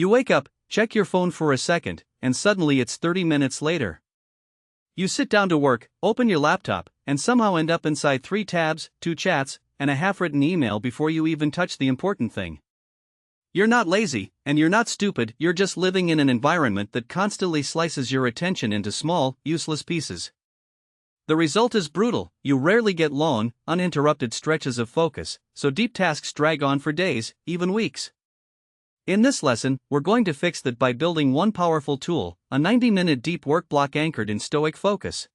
You wake up, check your phone for a second, and suddenly it's 30 minutes later. You sit down to work, open your laptop, and somehow end up inside 3 tabs, 2 chats, and a half-written email before you even touch the important thing. You're not lazy, and you're not stupid, you're just living in an environment that constantly slices your attention into small, useless pieces. The result is brutal. You rarely get long, uninterrupted stretches of focus, so deep tasks drag on for days, even weeks. In this lesson, we're going to fix that by building one powerful tool, a 90-minute deep work block anchored in Stoic focus.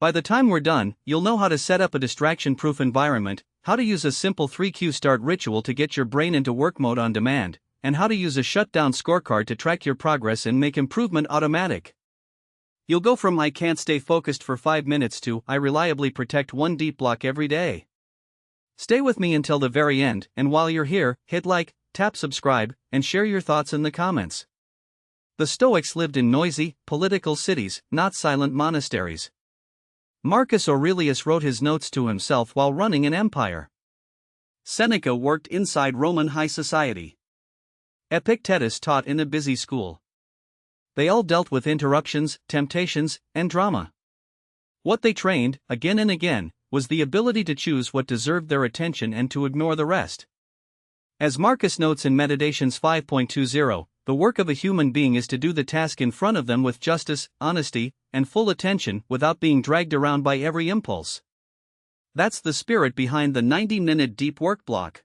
By the time we're done, you'll know how to set up a distraction-proof environment, how to use a simple 3Q start ritual to get your brain into work mode on demand, and how to use a shutdown scorecard to track your progress and make improvement automatic. You'll go from I can't stay focused for 5 minutes to I reliably protect one deep block every day. Stay with me until the very end, and while you're here, hit like, tap subscribe, and share your thoughts in the comments. The Stoics lived in noisy, political cities, not silent monasteries. Marcus Aurelius wrote his notes to himself while running an empire. Seneca worked inside Roman high society. Epictetus taught in a busy school. They all dealt with interruptions, temptations, and drama. What they trained, again and again, was the ability to choose what deserved their attention and to ignore the rest. As Marcus notes in Meditations 5.20, the work of a human being is to do the task in front of them with justice, honesty, and full attention without being dragged around by every impulse. That's the spirit behind the 90-minute deep work block.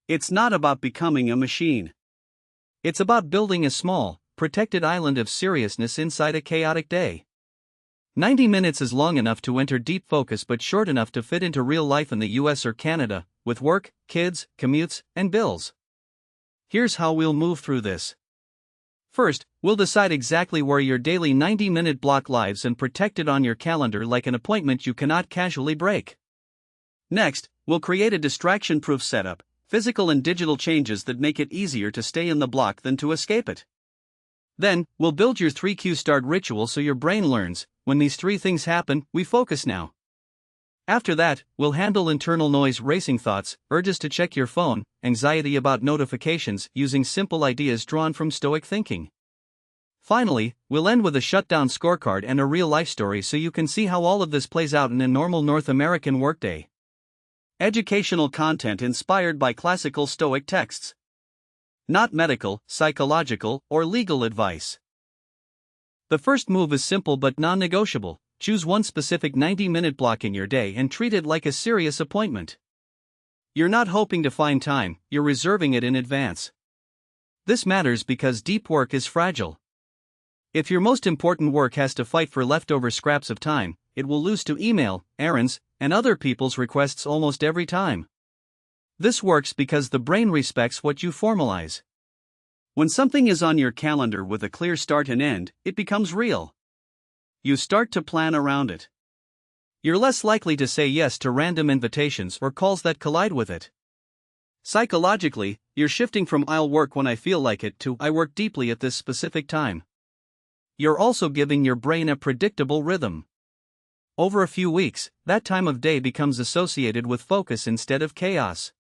It's not about becoming a machine. It's about building a small, protected island of seriousness inside a chaotic day. 90 minutes is long enough to enter deep focus but short enough to fit into real life in the US or Canada, with work, kids, commutes, and bills. Here's how we'll move through this. First, we'll decide exactly where your daily 90-minute block lives and protect it on your calendar like an appointment you cannot casually break. Next, we'll create a distraction-proof setup, physical and digital changes that make it easier to stay in the block than to escape it. Then, we'll build your 3Q start ritual so your brain learns, when these 3 things happen, we focus now. After that, we'll handle internal noise, racing thoughts, urges to check your phone, anxiety about notifications using simple ideas drawn from Stoic thinking. Finally, we'll end with a shutdown scorecard and a real-life story so you can see how all of this plays out in a normal North American workday. Educational content inspired by classical Stoic texts. Not medical, psychological, or legal advice. The first move is simple but non-negotiable. Choose one specific 90-minute block in your day and treat it like a serious appointment. You're not hoping to find time, you're reserving it in advance. This matters because deep work is fragile. If your most important work has to fight for leftover scraps of time, it will lose to email, errands, and other people's requests almost every time. This works because the brain respects what you formalize. When something is on your calendar with a clear start and end, it becomes real. You start to plan around it. You're less likely to say yes to random invitations or calls that collide with it. Psychologically, you're shifting from I'll work when I feel like it to I work deeply at this specific time. You're also giving your brain a predictable rhythm. Over a few weeks, that time of day becomes associated with focus instead of chaos.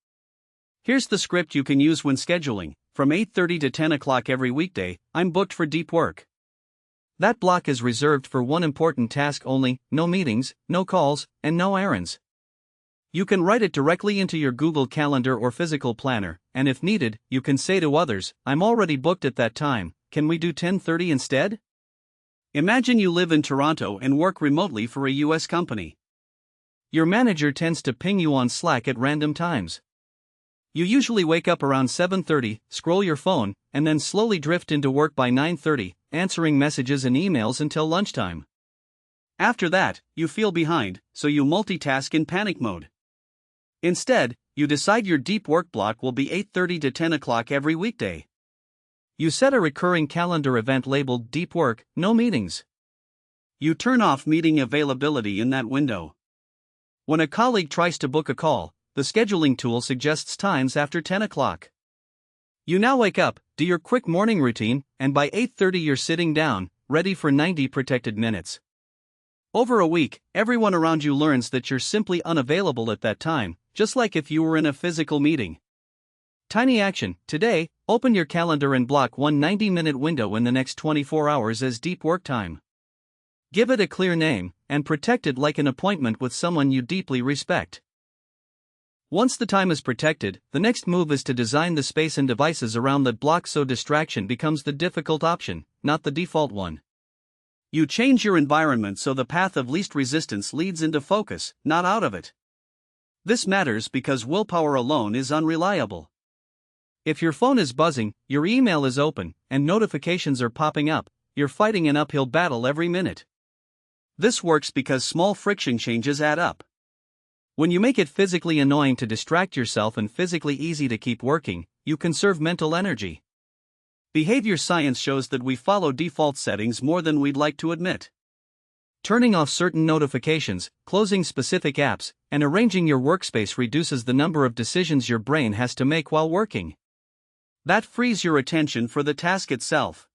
Here's the script you can use when scheduling. From 8:30 to 10 o'clock every weekday, I'm booked for deep work. That block is reserved for one important task only, no meetings, no calls, and no errands. You can write it directly into your Google Calendar or physical planner, and if needed, you can say to others, I'm already booked at that time, can we do 10:30 instead? Imagine you live in Toronto and work remotely for a US company. Your manager tends to ping you on Slack at random times. You usually wake up around 7:30, scroll your phone, and then slowly drift into work by 9:30, answering messages and emails until lunchtime. After that, you feel behind, so you multitask in panic mode. Instead, you decide your deep work block will be 8:30 to 10 o'clock every weekday. You set a recurring calendar event labeled Deep Work, No Meetings. You turn off meeting availability in that window. When a colleague tries to book a call, the scheduling tool suggests times after 10 o'clock. You now wake up, do your quick morning routine, and by 8:30 you're sitting down, ready for 90 protected minutes. Over a week, everyone around you learns that you're simply unavailable at that time, just like if you were in a physical meeting. Tiny action: today, Open your calendar and block one 90-minute window in the next 24 hours as deep work time. Give it a clear name, and protect it like an appointment with someone you deeply respect. Once the time is protected, the next move is to design the space and devices around that block so distraction becomes the difficult option, not the default one. You change your environment so the path of least resistance leads into focus, not out of it. This matters because willpower alone is unreliable. If your phone is buzzing, your email is open, and notifications are popping up, you're fighting an uphill battle every minute. This works because small friction changes add up. When you make it physically annoying to distract yourself and physically easy to keep working, you conserve mental energy. Behavior science shows that we follow default settings more than we'd like to admit. Turning off certain notifications, closing specific apps, and arranging your workspace reduces the number of decisions your brain has to make while working. That frees your attention for the task itself.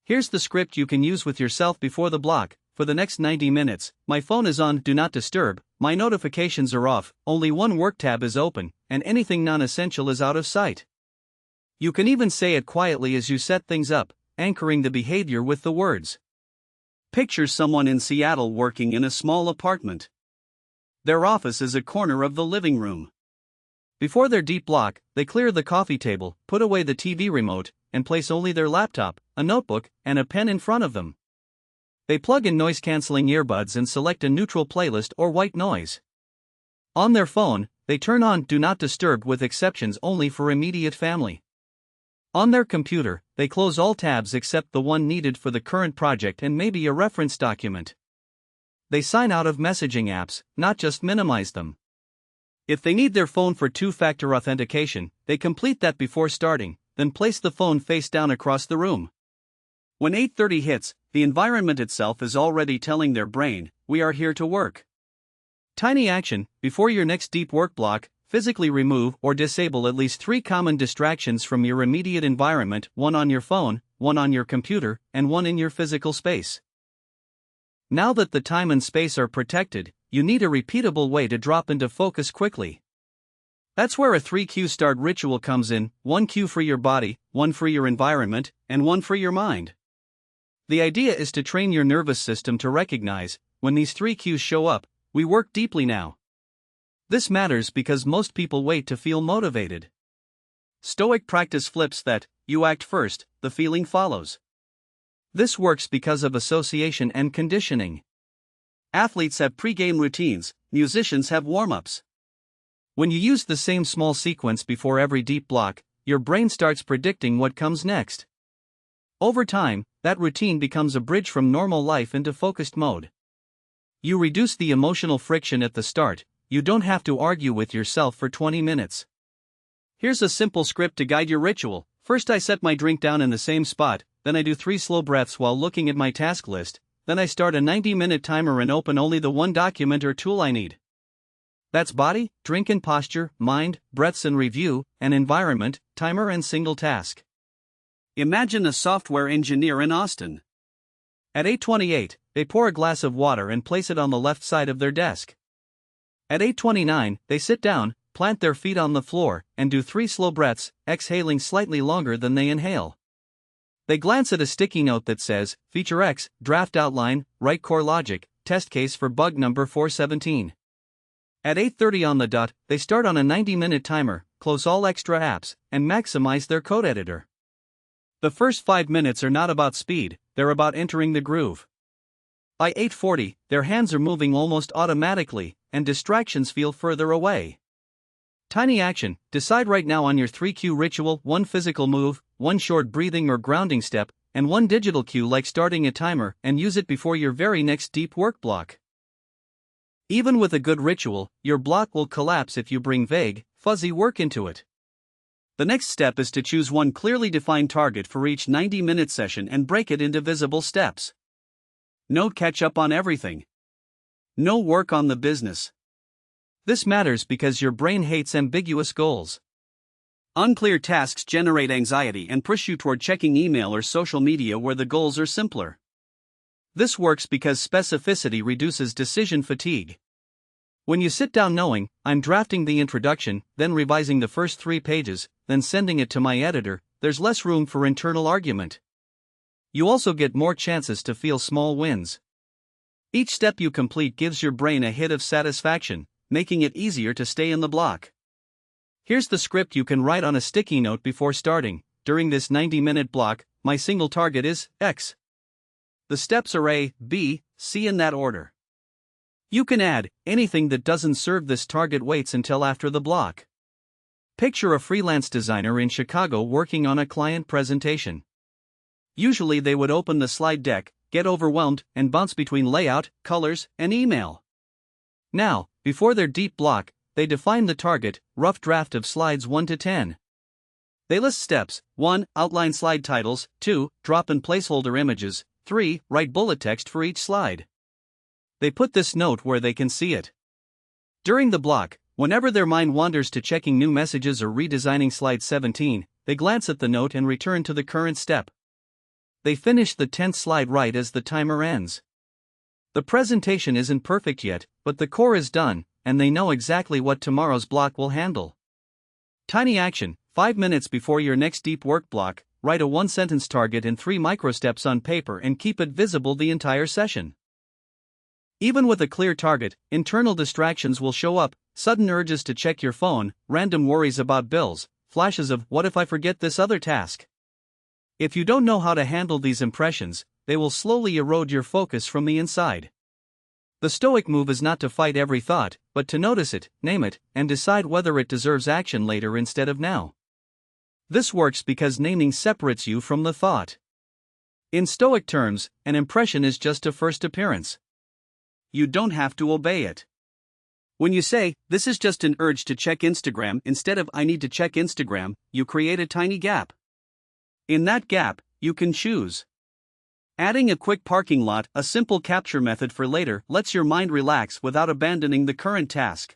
Here's the script you can use with yourself before the block. For the next 90 minutes, my phone is on Do Not Disturb, my notifications are off, only one work tab is open, and anything non-essential is out of sight. You can even say it quietly as you set things up, anchoring the behavior with the words. Picture someone in Seattle working in a small apartment. Their office is a corner of the living room. Before their deep block, they clear the coffee table, put away the TV remote, and place only their laptop, a notebook, and a pen in front of them. They plug in noise-canceling earbuds and select a neutral playlist or white noise. On their phone, they turn on Do Not Disturb with exceptions only for immediate family. On their computer, they close all tabs except the one needed for the current project and maybe a reference document. They sign out of messaging apps, not just minimize them. If they need their phone for two-factor authentication, they complete that before starting, then place the phone face down across the room. When 8:30 hits, the environment itself is already telling their brain, we are here to work. Tiny action: before your next deep work block, physically remove or disable at least 3 common distractions from your immediate environment, one on your phone, one on your computer, and one in your physical space. Now that the time and space are protected, you need a repeatable way to drop into focus quickly. That's where a 3Q start ritual comes in: 1 cue for your body, 1 for your environment, and 1 for your mind. The idea is to train your nervous system to recognize, when these 3 cues show up, we work deeply now. This matters because most people wait to feel motivated. Stoic practice flips that: you act first, the feeling follows. This works because of association and conditioning. Athletes have pre-game routines, musicians have warm-ups. When you use the same small sequence before every deep block, your brain starts predicting what comes next. Over time, that routine becomes a bridge from normal life into focused mode. You reduce the emotional friction at the start. You don't have to argue with yourself for 20 minutes. Here's a simple script to guide your ritual. First, I set my drink down in the same spot, then I do 3 slow breaths while looking at my task list, then I start a 90-minute timer and open only the one document or tool I need. That's body, drink and posture, mind, breaths and review, and environment, timer and single task. Imagine a software engineer in Austin. At 8:28, they pour a glass of water and place it on the left side of their desk. At 8:29, they sit down, plant their feet on the floor, and do 3 slow breaths, exhaling slightly longer than they inhale. They glance at a sticky note that says, Feature X, Draft Outline, Write Core Logic, Test Case for Bug Number 417. At 8:30 on the dot, they start on a 90-minute timer, close all extra apps, and maximize their code editor. The first 5 minutes are not about speed, they're about entering the groove. By 8:40, their hands are moving almost automatically, and distractions feel further away. Tiny action: decide right now on your 3Q ritual: 1 physical move, 1 short breathing or grounding step, and 1 digital cue like starting a timer, and use it before your very next deep work block. Even with a good ritual, your block will collapse if you bring vague, fuzzy work into it. The next step is to choose one clearly defined target for each 90-minute session and break it into visible steps. No catch up on everything. No work on the business. This matters because your brain hates ambiguous goals. Unclear tasks generate anxiety and push you toward checking email or social media where the goals are simpler. This works because specificity reduces decision fatigue. When you sit down knowing, I'm drafting the introduction, then revising the first 3 pages, then sending it to my editor, there's less room for internal argument. You also get more chances to feel small wins. Each step you complete gives your brain a hit of satisfaction, making it easier to stay in the block. Here's the script you can write on a sticky note before starting. During this 90-minute block, my single target is X. The steps are A, B, C in that order. You can add anything that doesn't serve this target waits until after the block. Picture a freelance designer in Chicago working on a client presentation. Usually they would open the slide deck, get overwhelmed, and bounce between layout, colors, and email. Now, before their deep block, they define the target, rough draft of slides 1 to 10. They list steps: 1. Outline slide titles, 2. Drop in placeholder images, 3. Write bullet text for each slide. They put this note where they can see it. During the block, whenever their mind wanders to checking new messages or redesigning slide 17, they glance at the note and return to the current step. They finish the 10th slide right as the timer ends. The presentation isn't perfect yet, but the core is done, and they know exactly what tomorrow's block will handle. Tiny action: 5 minutes before your next deep work block, write a 1-sentence target in 3 microsteps on paper and keep it visible the entire session. Even with a clear target, internal distractions will show up: sudden urges to check your phone, random worries about bills, flashes of "what if I forget this other task?" If you don't know how to handle these impressions, they will slowly erode your focus from the inside. The Stoic move is not to fight every thought, but to notice it, name it, and decide whether it deserves action later instead of now. This works because naming separates you from the thought. In Stoic terms, an impression is just a first appearance. You don't have to obey it. When you say, "This is just an urge to check Instagram," instead of "I need to check Instagram," you create a tiny gap. In that gap, you can choose. Adding a quick parking lot, a simple capture method for later, lets your mind relax without abandoning the current task.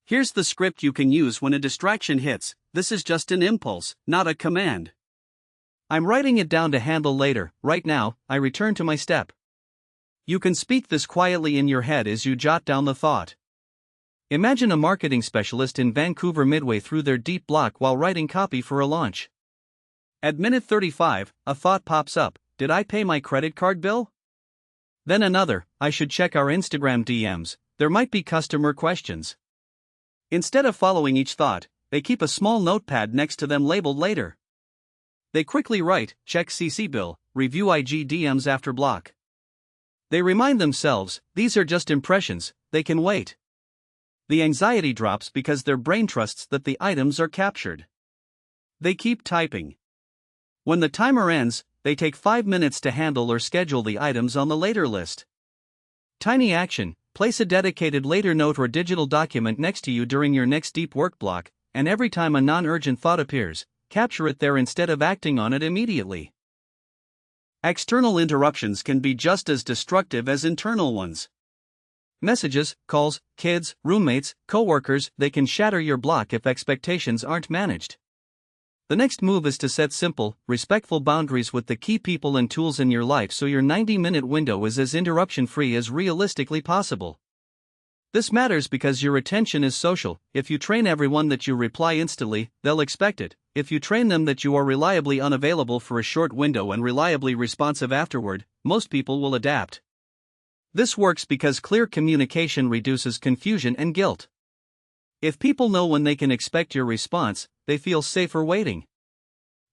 Here's the script you can use when a distraction hits: this is just an impulse, not a command. I'm writing it down to handle later. Right now, I return to my step. You can speak this quietly in your head as you jot down the thought. Imagine a marketing specialist in Vancouver midway through their deep block while writing copy for a launch. At minute 35, a thought pops up: did I pay my credit card bill? Then another: I should check our Instagram DMs, there might be customer questions. Instead of following each thought, they keep a small notepad next to them labeled later. They quickly write: check CC bill, review IG DMs after block. They remind themselves, these are just impressions, they can wait. The anxiety drops because their brain trusts that the items are captured. They keep typing. When the timer ends, they take 5 minutes to handle or schedule the items on the later list. Tiny action: place a dedicated later note or digital document next to you during your next deep work block, and every time a non-urgent thought appears, capture it there instead of acting on it immediately. External interruptions can be just as destructive as internal ones. Messages, calls, kids, roommates, coworkers, they can shatter your block if expectations aren't managed. The next move is to set simple, respectful boundaries with the key people and tools in your life so your 90-minute window is as interruption-free as realistically possible. This matters because your attention is social. If you train everyone that you reply instantly, they'll expect it. If you train them that you are reliably unavailable for a short window and reliably responsive afterward, most people will adapt. This works because clear communication reduces confusion and guilt. If people know when they can expect your response, they feel safer waiting.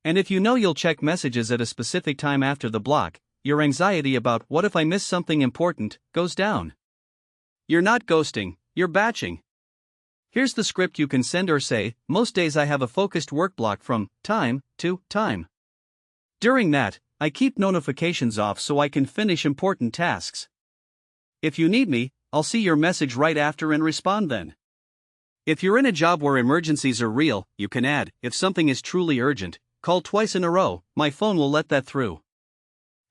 And if you know you'll check messages at a specific time after the block, your anxiety about "what if I miss something important" goes down. You're not ghosting, you're batching. Here's the script you can send or say: most days I have a focused work block from time to time. During that, I keep notifications off so I can finish important tasks. If you need me, I'll see your message right after and respond then. If you're in a job where emergencies are real, you can add: if something is truly urgent, call twice in a row, my phone will let that through.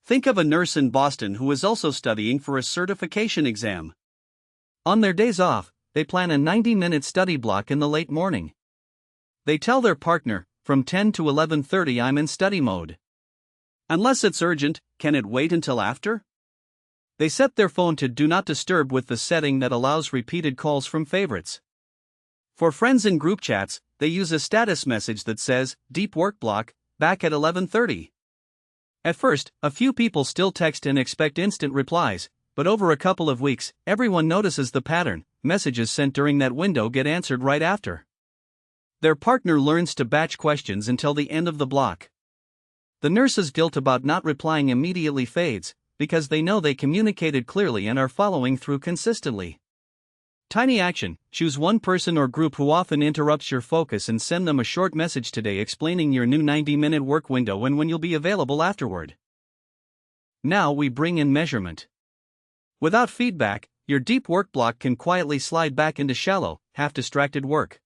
Think of a nurse in Boston who is also studying for a certification exam. On their days off, they plan a 90-minute study block in the late morning. They tell their partner, from 10 to 11:30 I'm in study mode. Unless it's urgent, can it wait until after? They set their phone to Do Not Disturb with the setting that allows repeated calls from favorites. For friends in group chats, they use a status message that says, "Deep work block, back at 11:30. At first, a few people still text and expect instant replies, but over a couple of weeks, everyone notices the pattern. Messages sent during that window get answered right after. Their partner learns to batch questions until the end of the block. The nurse's guilt about not replying immediately fades, because they know they communicated clearly and are following through consistently. Tiny action: choose one person or group who often interrupts your focus and send them a short message today explaining your new 90-minute work window and when you'll be available afterward. Now we bring in measurement. Without feedback, your deep work block can quietly slide back into shallow, half-distracted work.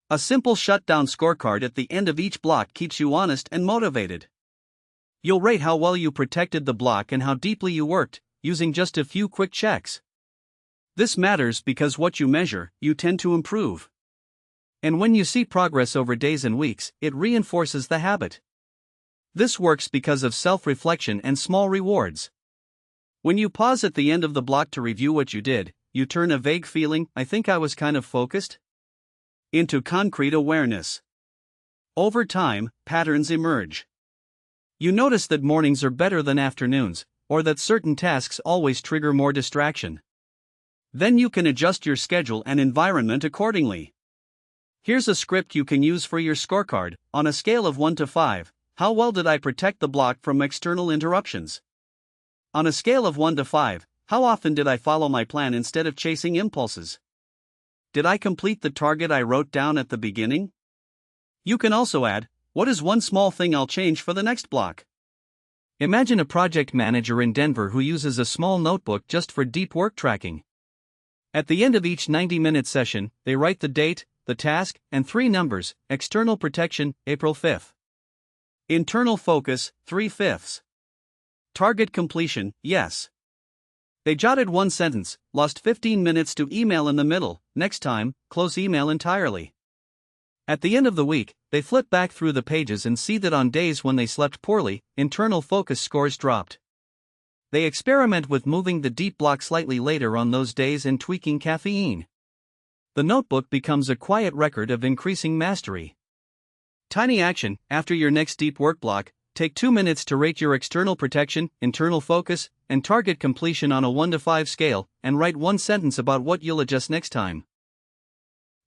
A simple shutdown scorecard at the end of each block keeps you honest and motivated. You'll rate how well you protected the block and how deeply you worked, using just a few quick checks. This matters because what you measure, you tend to improve. And when you see progress over days and weeks, it reinforces the habit. This works because of self-reflection and small rewards. When you pause at the end of the block to review what you did, you turn a vague feeling, "I think I was kind of focused," into concrete awareness. Over time, patterns emerge. You notice that mornings are better than afternoons, or that certain tasks always trigger more distraction. Then you can adjust your schedule and environment accordingly. Here's a script you can use for your scorecard. On a scale of 1 to 5, how well did I protect the block from external interruptions? On a scale of 1 to 5, how often did I follow my plan instead of chasing impulses? Did I complete the target I wrote down at the beginning? You can also add, what is one small thing I'll change for the next block? Imagine a project manager in Denver who uses a small notebook just for deep work tracking. At the end of each 90-minute session, they write the date, the task, and 3 numbers: external protection, April 5th. Internal focus, 3/5. Target completion, yes. They jotted one sentence: lost 15 minutes to email in the middle, next time, close email entirely. At the end of the week, they flip back through the pages and see that on days when they slept poorly, internal focus scores dropped. They experiment with moving the deep block slightly later on those days and tweaking caffeine. The notebook becomes a quiet record of increasing mastery. Tiny action: after your next deep work block, take 2 minutes to rate your external protection, internal focus, and target completion on a 1 to 5 scale, and write one sentence about what you'll adjust next time.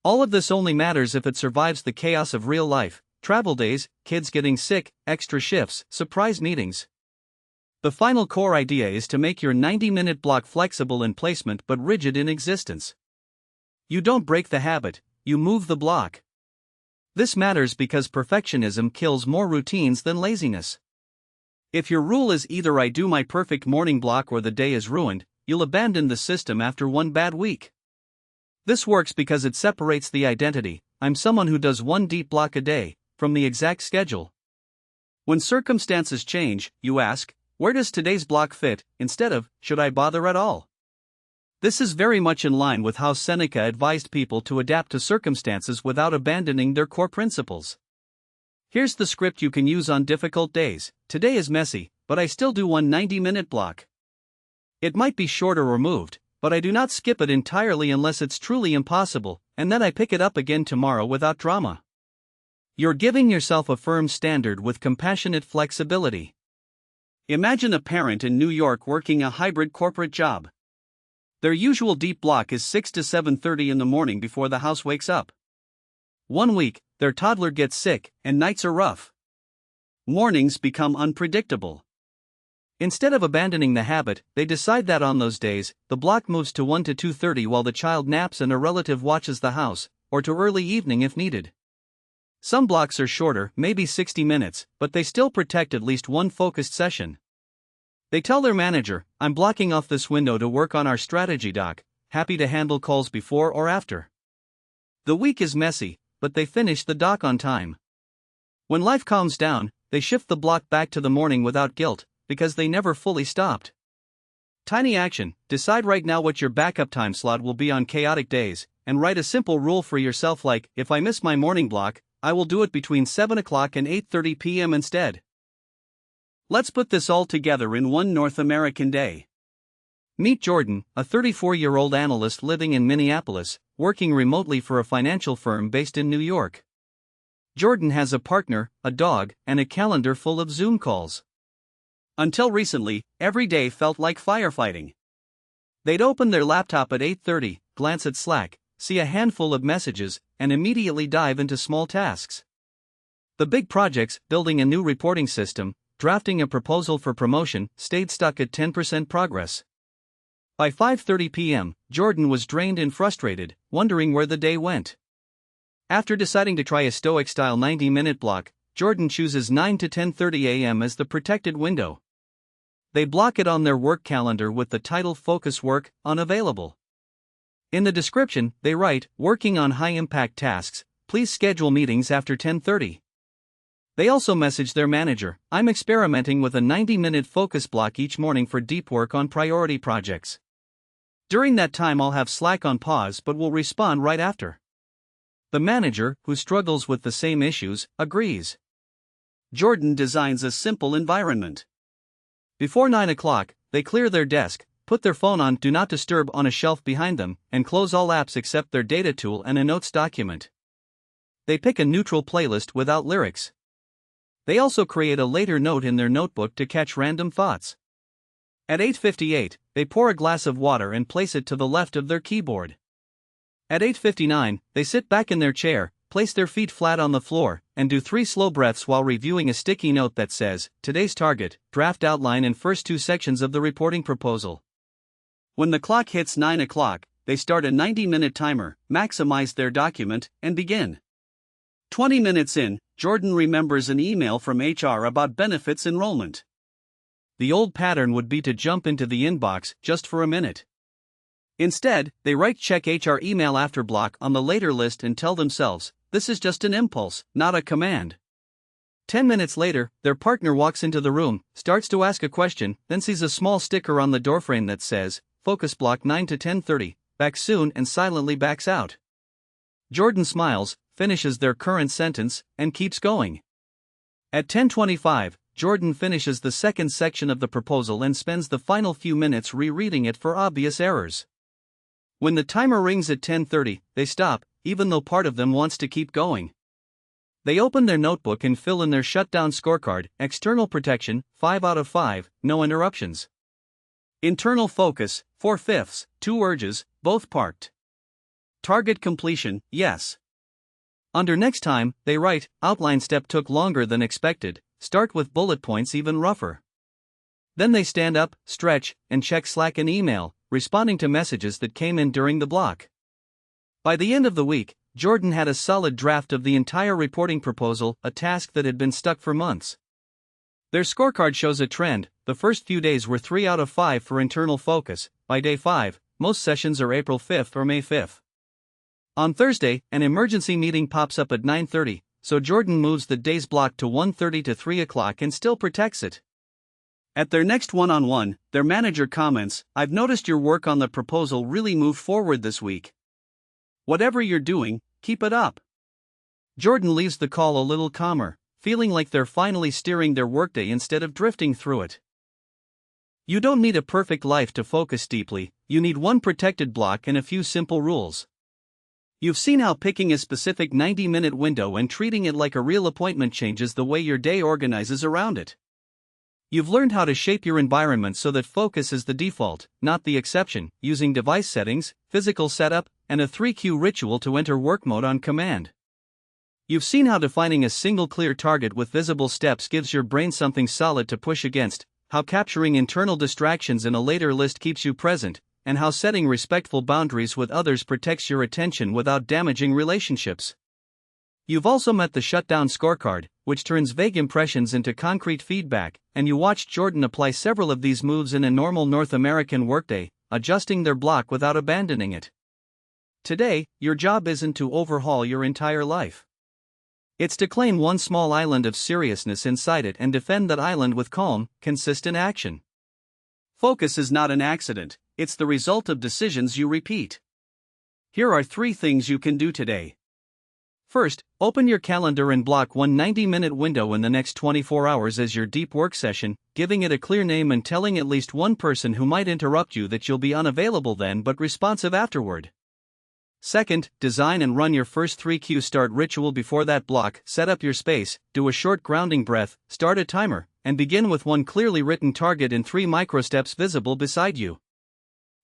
All of this only matters if it survives the chaos of real life: travel days, kids getting sick, extra shifts, surprise meetings. The final core idea is to make your 90-minute block flexible in placement but rigid in existence. You don't break the habit, you move the block. This matters because perfectionism kills more routines than laziness. If your rule is either I do my perfect morning block or the day is ruined, you'll abandon the system after one bad week. This works because it separates the identity, "I'm someone who does one deep block a day," from the exact schedule. When circumstances change, you ask, "Where does today's block fit?" instead of, "Should I bother at all?" This is very much in line with how Seneca advised people to adapt to circumstances without abandoning their core principles. Here's the script you can use on difficult days: today is messy, but I still do one 90-minute block. It might be shorter or moved, but I do not skip it entirely unless it's truly impossible, and then I pick it up again tomorrow without drama. You're giving yourself a firm standard with compassionate flexibility. Imagine a parent in New York working a hybrid corporate job. Their usual deep block is 6 to 7:30 in the morning before the house wakes up. One week, their toddler gets sick, and nights are rough. Mornings become unpredictable. Instead of abandoning the habit, they decide that on those days, the block moves to 1 to 2:30 while the child naps and a relative watches the house, or to early evening if needed. Some blocks are shorter, maybe 60 minutes, but they still protect at least one focused session. They tell their manager, "I'm blocking off this window to work on our strategy doc, happy to handle calls before or after." The week is messy, but they finish the doc on time. When life calms down, they shift the block back to the morning without guilt, because they never fully stopped. Tiny action: decide right now what your backup time slot will be on chaotic days, and write a simple rule for yourself like, "If I miss my morning block, I will do it between 7 o'clock and 8:30 p.m. instead." Let's put this all together in one North American day. Meet Jordan, a 34-year-old analyst living in Minneapolis, working remotely for a financial firm based in New York. Jordan has a partner, a dog, and a calendar full of Zoom calls. Until recently, every day felt like firefighting. They'd open their laptop at 8:30, glance at Slack, see a handful of messages, and immediately dive into small tasks. The big projects, building a new reporting system, drafting a proposal for promotion, stayed stuck at 10% progress. By 5:30 p.m., Jordan was drained and frustrated, wondering where the day went. After deciding to try a Stoic-style 90-minute block, Jordan chooses 9 to 10:30 a.m. as the protected window. They block it on their work calendar with the title Focus Work, Unavailable. In the description, they write, "Working on high-impact tasks, please schedule meetings after 10:30. They also message their manager, "I'm experimenting with a 90-minute focus block each morning for deep work on priority projects. During that time I'll have Slack on pause but will respond right after." The manager, who struggles with the same issues, agrees. Jordan designs a simple environment. Before 9 o'clock, they clear their desk, put their phone on Do Not Disturb on a shelf behind them, and close all apps except their data tool and a notes document. They pick a neutral playlist without lyrics. They also create a later note in their notebook to catch random thoughts. At 8:58, they pour a glass of water and place it to the left of their keyboard. At 8:59, they sit back in their chair, place their feet flat on the floor, and do 3 slow breaths while reviewing a sticky note that says, "Today's target, draft outline and first 2 sections of the reporting proposal." When the clock hits 9 o'clock, they start a 90-minute timer, maximize their document, and begin. 20 minutes in, Jordan remembers an email from HR about benefits enrollment. The old pattern would be to jump into the inbox just for a minute. Instead, they write "check HR email after" block on the later list and tell themselves, "This is just an impulse, not a command." 10 minutes later, their partner walks into the room, starts to ask a question, then sees a small sticker on the doorframe that says, "Focus block 9 to 10:30, back soon," and silently backs out. Jordan smiles, finishes their current sentence, and keeps going. At 10:25, Jordan finishes the second section of the proposal and spends the final few minutes rereading it for obvious errors. When the timer rings at 10:30, they stop, even though part of them wants to keep going. They open their notebook and fill in their shutdown scorecard: external protection, 5 out of 5, no interruptions. Internal focus, 4/5, 2 urges, both parked. Target completion, yes. Under next time, they write, outline step took longer than expected, start with bullet points even rougher. Then they stand up, stretch, and check Slack and email, responding to messages that came in during the block. By the end of the week, Jordan had a solid draft of the entire reporting proposal, a task that had been stuck for months. Their scorecard shows a trend. The first few days were 3 out of 5 for internal focus. By day 5, most sessions are April 5th or May 5th. On Thursday, an emergency meeting pops up at 9:30, so Jordan moves the day's block to 1:30 to 3 o'clock and still protects it. At their next one-on-one, their manager comments, "I've noticed your work on the proposal really moved forward this week. Whatever you're doing, keep it up." Jordan leaves the call a little calmer, feeling like they're finally steering their workday instead of drifting through it. You don't need a perfect life to focus deeply, you need one protected block and a few simple rules. You've seen how picking a specific 90-minute window and treating it like a real appointment changes the way your day organizes around it. You've learned how to shape your environment so that focus is the default, not the exception, using device settings, physical setup, and a 3Q ritual to enter work mode on command. You've seen how defining a single clear target with visible steps gives your brain something solid to push against, how capturing internal distractions in a later list keeps you present, and how setting respectful boundaries with others protects your attention without damaging relationships. You've also met the shutdown scorecard, which turns vague impressions into concrete feedback, and you watched Jordan apply several of these moves in a normal North American workday, adjusting their block without abandoning it. Today, your job isn't to overhaul your entire life. It's to claim one small island of seriousness inside it and defend that island with calm, consistent action. Focus is not an accident, it's the result of decisions you repeat. Here are 3 things you can do today. First, open your calendar and block one 90-minute window in the next 24 hours as your deep work session, giving it a clear name and telling at least one person who might interrupt you that you'll be unavailable then but responsive afterward. Second, design and run your first 3Q start ritual before that block. Set up your space, do a short grounding breath, start a timer, and begin with one clearly written target in 3 microsteps visible beside you.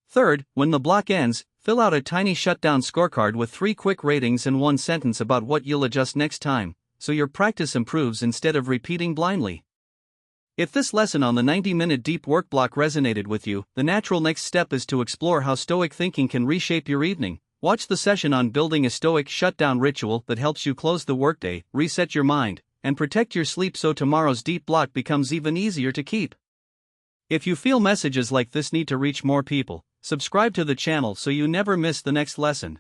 Third, when the block ends, fill out a tiny shutdown scorecard with 3 quick ratings and 1 sentence about what you'll adjust next time, so your practice improves instead of repeating blindly. If this lesson on the 90-minute deep work block resonated with you, the natural next step is to explore how Stoic thinking can reshape your evening. Watch the session on building a Stoic shutdown ritual that helps you close the workday, reset your mind, and protect your sleep so tomorrow's deep block becomes even easier to keep. If you feel messages like this need to reach more people, subscribe to the channel so you never miss the next lesson.